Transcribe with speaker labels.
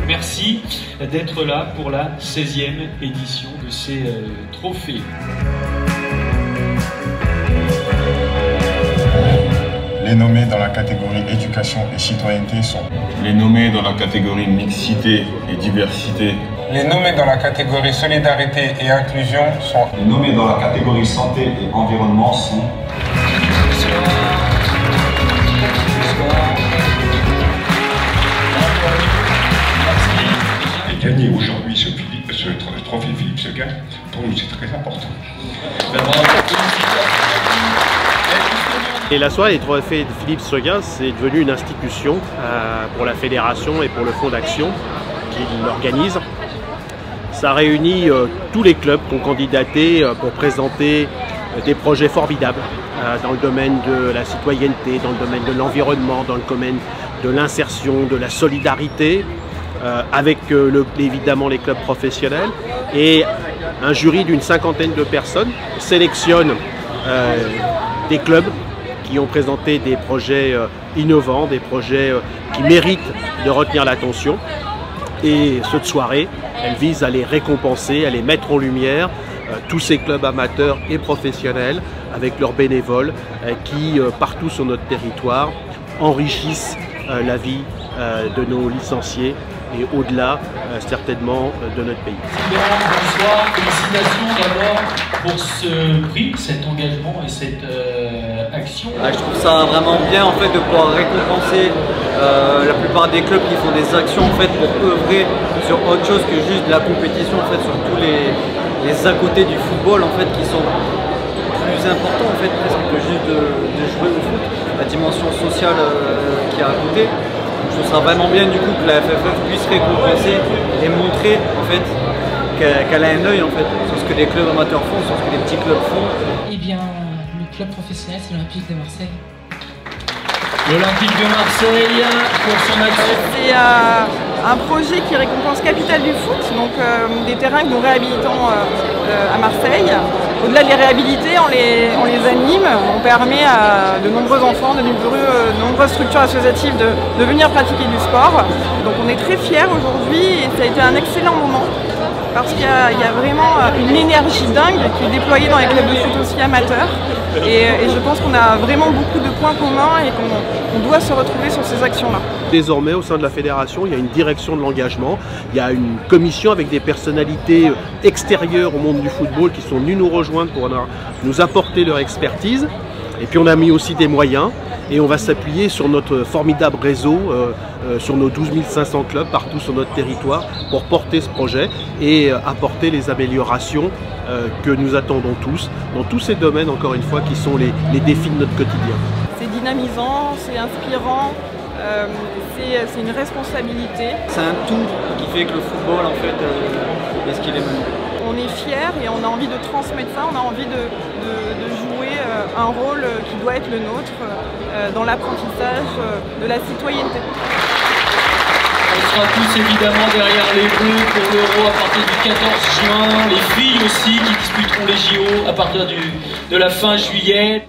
Speaker 1: Merci d'être là pour la 16e édition de ces trophées.
Speaker 2: Les nommés dans la catégorie éducation et citoyenneté sont
Speaker 3: les nommés dans la catégorie mixité et diversité.
Speaker 2: Les nommés dans la catégorie solidarité et inclusion sont
Speaker 3: Les nommés dans la catégorie santé et environnement sont
Speaker 4: Gagner aujourd'hui ce trophée Philippe Seguin, pour nous c'est très important.
Speaker 5: Et la soirée des trophées de Philippe Seguin, c'est devenu une institution pour la fédération et pour le fonds d'action qui l'organise. Ça réunit tous les clubs qui ont candidaté pour présenter des projets formidables dans le domaine de la citoyenneté, dans le domaine de l'environnement, dans le domaine de l'insertion, de la solidarité, avec évidemment les clubs professionnels. Et un jury d'une 50aine de personnes sélectionne des clubs qui ont présenté des projets innovants, des projets qui méritent de retenir l'attention. Et cette soirée, elle vise à les récompenser, à les mettre en lumière, tous ces clubs amateurs et professionnels, avec leurs bénévoles, qui, partout sur notre territoire, enrichissent la vie de nos licenciés et au-delà, certainement, de notre pays.
Speaker 1: Bonsoir, félicitations d'abord pour ce prix, cet engagement et cette action.
Speaker 6: Je trouve ça vraiment bien en fait de pouvoir récompenser la plupart des clubs qui font des actions en fait pour œuvrer sur autre chose que juste de la compétition en fait, sur tous les à côté du football en fait qui sont plus importants en fait presque que juste de jouer au foot, la dimension sociale qui est à côté. Je trouve ça vraiment bien du coup que la FFF puisse récompenser et montrer en fait qu'elle a un œil en fait sur ce que les clubs amateurs font, sur ce que les petits clubs font.
Speaker 7: Eh bien, le club professionnel, c'est l'Olympique de Marseille.
Speaker 1: L'Olympique de Marseille pour son action.
Speaker 8: C'est un projet qui récompense Capitale du foot, donc des terrains que nous réhabilitons à Marseille. Au-delà de les réhabiliter, on les anime, on permet à de nombreux enfants, de nombreuses structures associatives de venir pratiquer du sport. Donc on est très fiers aujourd'hui et ça a été un excellent moment parce qu'il y a vraiment une énergie dingue qui est déployée dans les clubs de foot aussi amateurs. Et je pense qu'on a vraiment beaucoup de points communs et qu'on doit se retrouver sur ces actions-là.
Speaker 5: Désormais, au sein de la fédération, il y a une direction de l'engagement, il y a une commission avec des personnalités extérieures au monde du football qui sont venues nous rejoindre pour nous apporter leur expertise. Et puis on a mis aussi des moyens et on va s'appuyer sur notre formidable réseau, sur nos 12 500 clubs partout sur notre territoire pour porter ce projet et apporter les améliorations que nous attendons tous dans tous ces domaines, encore une fois, qui sont les défis de notre quotidien.
Speaker 8: C'est dynamisant, c'est inspirant, c'est une responsabilité.
Speaker 6: C'est un tout qui fait que le football en fait est ce qu'il est maintenant.
Speaker 8: On est fiers et on a envie de transmettre ça, on a envie de jouer un rôle qui doit être le nôtre dans l'apprentissage de la citoyenneté.
Speaker 1: On sera tous évidemment derrière les Bleus pour l'Euro à partir du 14 juin, les filles aussi qui disputeront les JO à partir de la fin juillet.